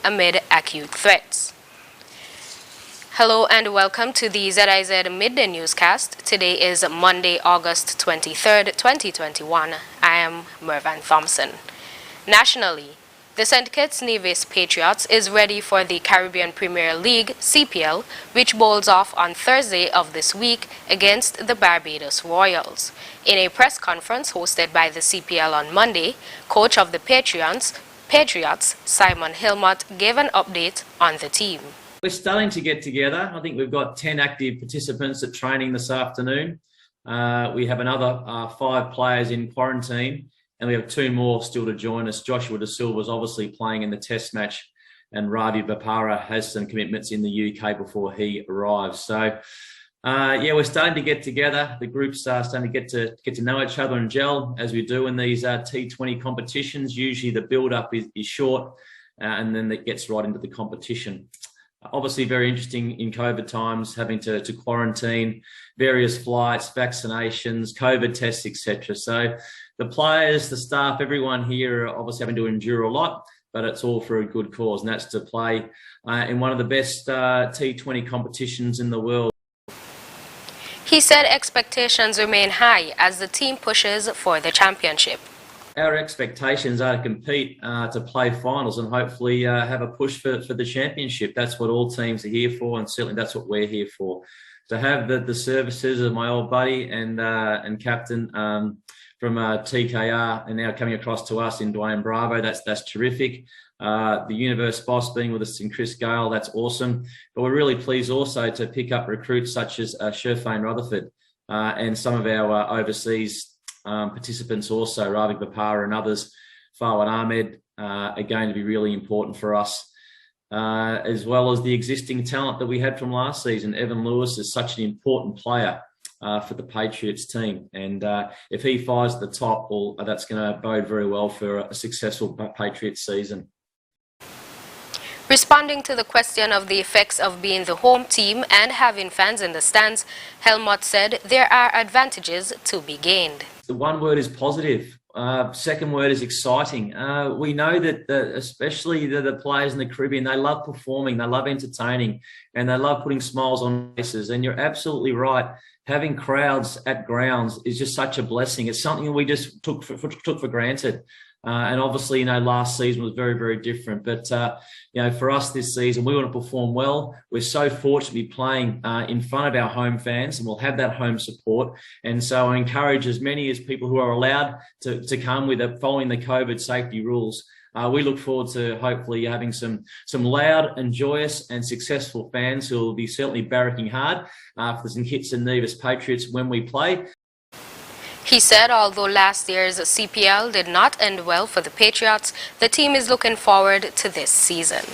amid acute threats. Hello and welcome to the ZIZ Midday Newscast. Today is Monday, August 23rd, 2021. I am Mervan Thompson. Nationally, the St. Kitts Nevis Patriots is ready for the Caribbean Premier League (CPL), which bowls off on Thursday of this week against the Barbados Royals. In a press conference hosted by the CPL on Monday, coach of the Patriots, Simon Hilmot, gave an update on the team. We're starting to get together. I think we've got 10 active participants at training this afternoon. We have another 5 players in quarantine, and we have 2 more still to join us. Joshua De Silva is obviously playing in the test match, and Ravi Bapara has some commitments in the UK before he arrives. So, we're starting to get together. The group's starting to get to know each other and gel, as we do in these T20 competitions. Usually the build-up is short, and then it gets right into the competition. Obviously very interesting in COVID times, having to quarantine, various flights, vaccinations, COVID tests, etc. So the players, the staff, everyone here are obviously having to endure a lot, but it's all for a good cause, and that's to play in one of the best T20 competitions in the world. He said expectations remain high as the team pushes for the championship. Our expectations are to compete, to play finals, and hopefully have a push for the championship. That's what all teams are here for, and certainly that's what we're here for. To have the services of my old buddy and captain from TKR and now coming across to us in Dwayne Bravo, that's terrific. The Universe boss being with us in Chris Gale, that's awesome. But we're really pleased also to pick up recruits such as Sherfane Rutherford and some of our overseas participants also, Ravi Bapara and others, Fawad Ahmed, are going to be really important for us, as well as the existing talent that we had from last season. Evan Lewis is such an important player for the Patriots team, and if he fires at the top, well, that's going to bode very well for a successful Patriots season. Responding to the question of the effects of being the home team and having fans in the stands, Helmut said there are advantages to be gained. The one word is positive. Second word is exciting. We know that especially the players in the Caribbean, they love performing, they love entertaining, and they love putting smiles on faces. And you're absolutely right. Having crowds at grounds is just such a blessing. It's something we just took for granted. And obviously, last season was very, very different. But, for us this season, we want to perform well. We're so fortunate to be playing in front of our home fans, and we'll have that home support. And so I encourage as many as people who are allowed to come with it, following the COVID safety rules. We look forward to hopefully having some loud and joyous and successful fans who will be certainly barracking hard for the St. Kitts and Nevis Patriots when we play. He said although last year's CPL did not end well for the Patriots, the team is looking forward to this season.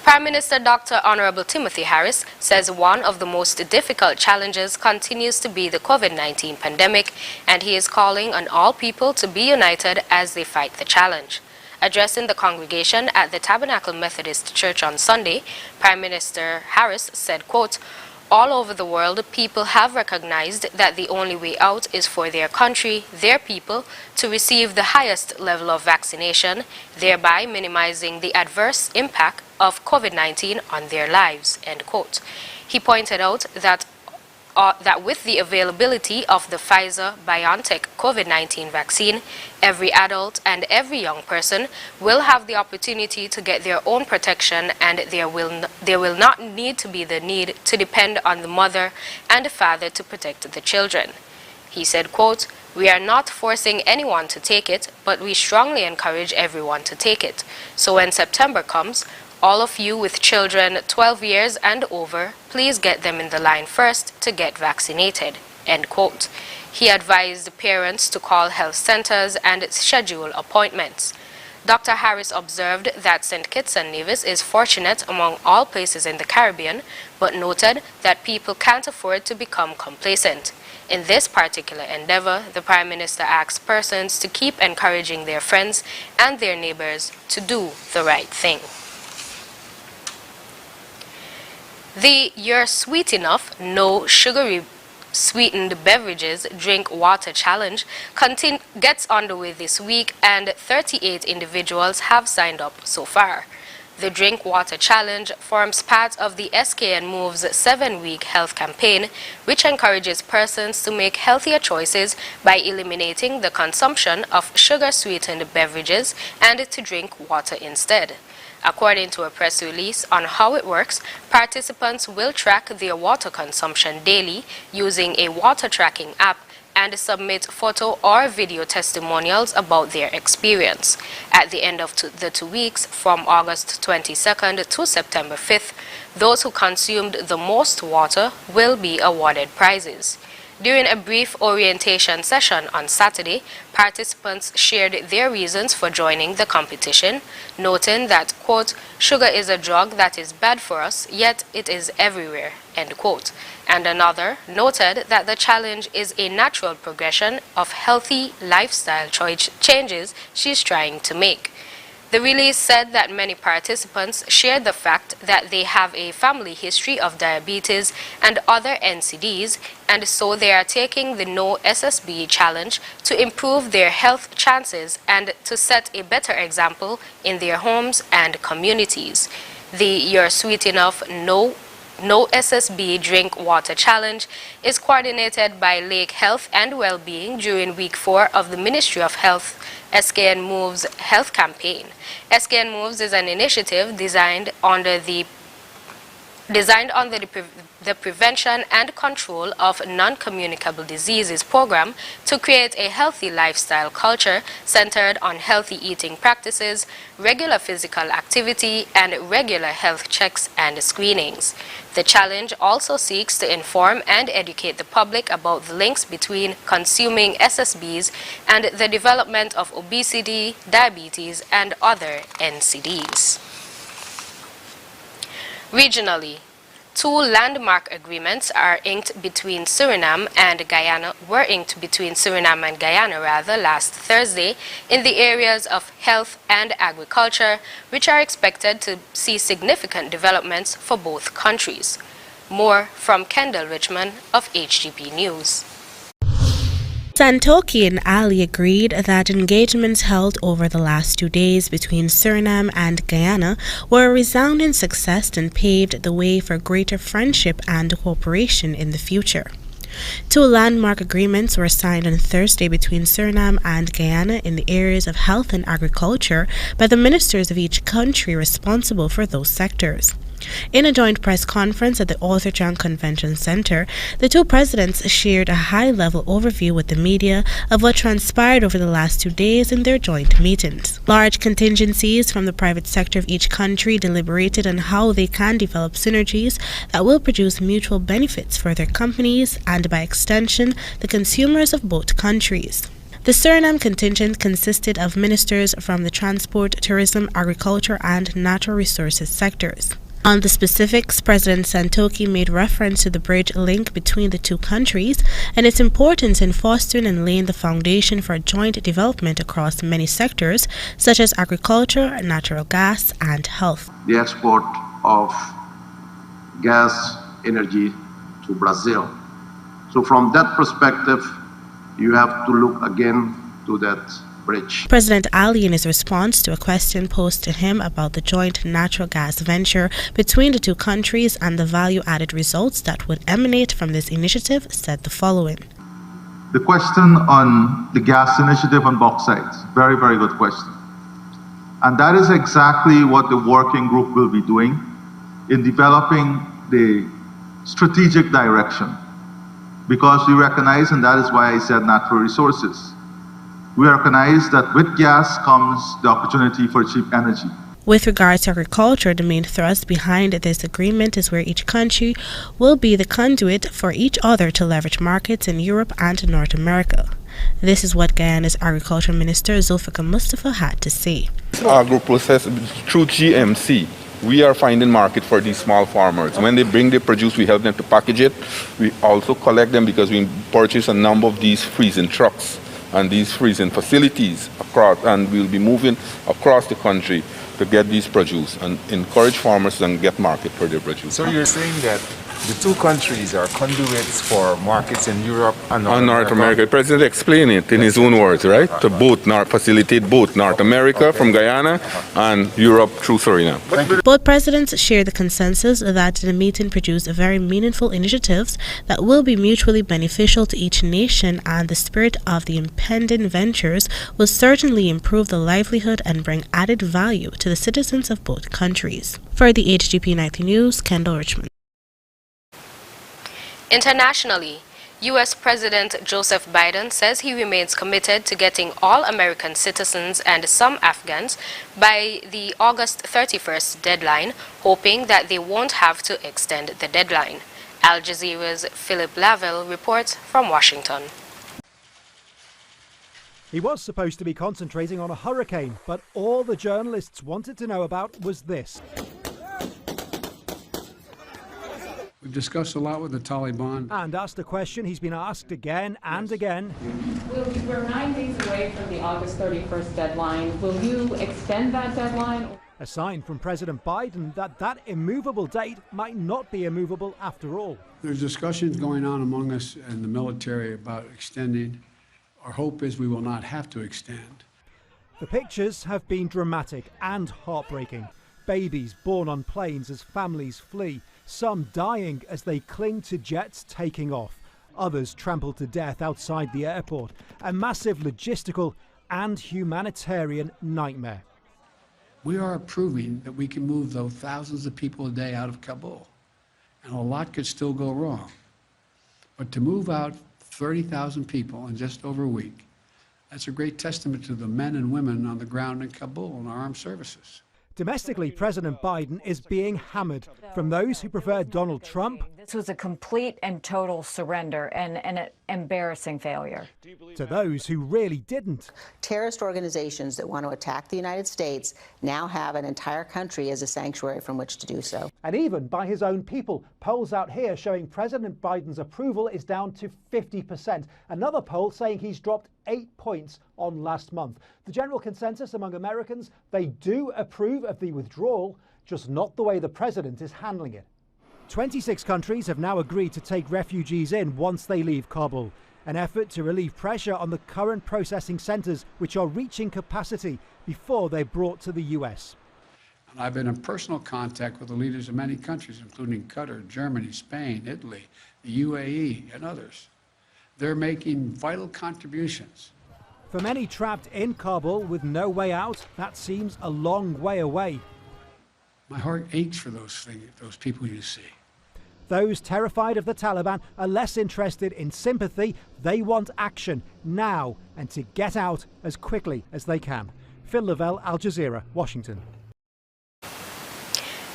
Prime Minister Dr. Honorable Timothy Harris says one of the most difficult challenges continues to be the COVID-19 pandemic, and he is calling on all people to be united as they fight the challenge. Addressing the congregation at the Tabernacle Methodist Church on Sunday, Prime Minister Harris said, quote, "All over the world, people have recognized that the only way out is for their country, their people, to receive the highest level of vaccination, thereby minimizing the adverse impact of COVID-19 on their lives." End quote. He pointed out that with the availability of the Pfizer-BioNTech COVID-19 vaccine, every adult and every young person will have the opportunity to get their own protection, and there will not need to be the need to depend on the mother and the father to protect the children. He said, quote, "We are not forcing anyone to take it, but we strongly encourage everyone to take it. So when September comes, all of you with children 12 years and over, please get them in the line first to get vaccinated." End quote. He advised parents to call health centers and schedule appointments. Dr. Harris observed that St. Kitts and Nevis is fortunate among all places in the Caribbean, but noted that people can't afford to become complacent. In this particular endeavor, the Prime Minister asked persons to keep encouraging their friends and their neighbors to do the right thing. The "You're Sweet Enough, No Sugary" sweetened beverages drink water challenge gets underway this week, and 38 individuals have signed up so far. The Drink Water Challenge forms part of the SKN Moves 7-week health campaign, which encourages persons to make healthier choices by eliminating the consumption of sugar-sweetened beverages and to drink water instead. According to a press release on how it works, participants will track their water consumption daily using a water tracking app and submit photo or video testimonials about their experience. At the end of the 2 weeks, from August 22nd to September 5th, those who consumed the most water will be awarded prizes. During a brief orientation session on Saturday, participants shared their reasons for joining the competition, noting that, quote, "Sugar is a drug that is bad for us, yet it is everywhere," end quote. And another noted that the challenge is a natural progression of healthy lifestyle changes she's trying to make. The release said that many participants shared the fact that they have a family history of diabetes and other NCDs, and so they are taking the No SSB challenge to improve their health chances and to set a better example in their homes and communities. The You're Sweet Enough No SSB Drink Water Challenge is coordinated by Lake Health and Wellbeing during week 4 of the Ministry of Health SKN Moves health campaign. SKN Moves is an initiative designed under the Prevention and Control of Non-Communicable Diseases program to create a healthy lifestyle culture centered on healthy eating practices, regular physical activity, and regular health checks and screenings. The challenge also seeks to inform and educate the public about the links between consuming SSBs and the development of obesity, diabetes, and other NCDs. Regionally, 2 landmark agreements were inked between Suriname and Guyana last Thursday in the areas of health and agriculture, which are expected to see significant developments for both countries. More from Kendall Richmond of HGP News. Santoki and Ali agreed that engagements held over the last 2 days between Suriname and Guyana were a resounding success and paved the way for greater friendship and cooperation in the future. 2 landmark agreements were signed on Thursday between Suriname and Guyana in the areas of health and agriculture by the ministers of each country responsible for those sectors. In a joint press conference at the Orthurchang Convention Center, the 2 presidents shared a high-level overview with the media of what transpired over the last 2 days in their joint meetings. Large contingencies from the private sector of each country deliberated on how they can develop synergies that will produce mutual benefits for their companies and, by extension, the consumers of both countries. The Suriname contingent consisted of ministers from the transport, tourism, agriculture, and natural resources sectors. On the specifics, President Santoki made reference to the bridge link between the 2 countries and its importance in fostering and laying the foundation for joint development across many sectors, such as agriculture, natural gas, and health. The export of gas energy to Brazil. So from that perspective, you have to look again to that bridge. President Ali, in his response to a question posed to him about the joint natural gas venture between the 2 countries and the value-added results that would emanate from this initiative, said the following. The question on the gas initiative on bauxite, very, very good question. And that is exactly what the working group will be doing in developing the strategic direction. Because we recognize, and that is why I said natural resources, we recognize that with gas comes the opportunity for cheap energy. With regards to agriculture, the main thrust behind this agreement is where each country will be the conduit for each other to leverage markets in Europe and North America. This is what Guyana's Agriculture Minister Zulfikar Mustafa had to say. Agro-process through GMC. We are finding market for these small farmers. When they bring their produce, we help them to package it. We also collect them because we purchase a number of these freezing trucks and these freezing facilities across, and we'll be moving across the country to get these produce and encourage farmers and get market for their produce. So you're saying that The two countries are conduits for markets in Europe and North America. The President explained it in his own words, right? To facilitate both North America from Guyana and Europe through Suriname. Both presidents share the consensus that the meeting produced very meaningful initiatives that will be mutually beneficial to each nation, and the spirit of the impending ventures will certainly improve the livelihood and bring added value to the citizens of both countries. For the HGP 90 News, Kendall Richmond. Internationally, U.S. President Joseph Biden says he remains committed to getting all American citizens and some Afghans by the August 31st deadline, hoping that they won't have to extend the deadline. Al Jazeera's Philip Lavelle reports from Washington. He was supposed to be concentrating on a hurricane, but all the journalists wanted to know about was this. We've discussed a lot with the Taliban. And asked a question he's been asked again and again. We're 9 days away from the August 31st deadline. Will you extend that deadline? A sign from President Biden that immovable date might not be immovable after all. There's discussions going on among us in the military about extending. Our hope is we will not have to extend. The pictures have been dramatic and heartbreaking. Babies born on planes as families flee. Some dying as they cling to jets taking off. Others trampled to death outside the airport. A massive logistical and humanitarian nightmare. We are proving that we can move those thousands of people a day out of Kabul. And a lot could still go wrong. But to move out 30,000 people in just over a week, that's a great testament to the men and women on the ground in Kabul and our armed services. Domestically, President Biden is being hammered from those who prefer Donald Trump. This was a complete and total surrender and an embarrassing failure. To those who really didn't. Terrorist organizations that want to attack the United States now have an entire country as a sanctuary from which to do so. And even by his own people. Polls out here showing President Biden's approval is down to 50%. Another poll saying he's dropped 8 points on last month. The general consensus among Americans, they do approve of the withdrawal, just not the way the president is handling it. 26 countries have now agreed to take refugees in once they leave Kabul, an effort to relieve pressure on the current processing centres which are reaching capacity before they're brought to the US. And I've been in personal contact with the leaders of many countries, including Qatar, Germany, Spain, Italy, the UAE, and others. They're making vital contributions. For many trapped in Kabul with no way out, that seems a long way away. My heart aches for those people you see. Those terrified of the Taliban are less interested in sympathy. They want action now and to get out as quickly as they can. Phil Lavelle, Al Jazeera, Washington.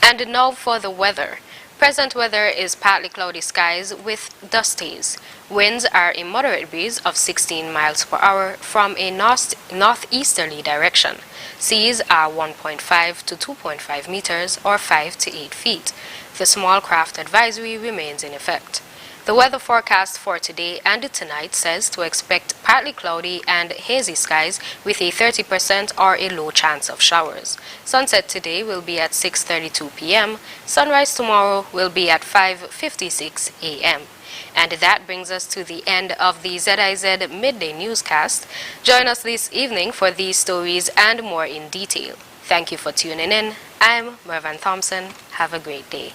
And now for the weather. Present weather is partly cloudy skies with dusties. Winds are a moderate breeze of 16 miles per hour from a northeasterly direction. Seas are 1.5 to 2.5 meters or 5 to 8 feet. The small craft advisory remains in effect. The weather forecast for today and tonight says to expect partly cloudy and hazy skies with a 30% or a low chance of showers. Sunset today will be at 6:32 p.m. Sunrise tomorrow will be at 5:56 a.m. And that brings us to the end of the ZIZ Midday Newscast. Join us this evening for these stories and more in detail. Thank you for tuning in. I'm Mervan Thompson. Have a great day.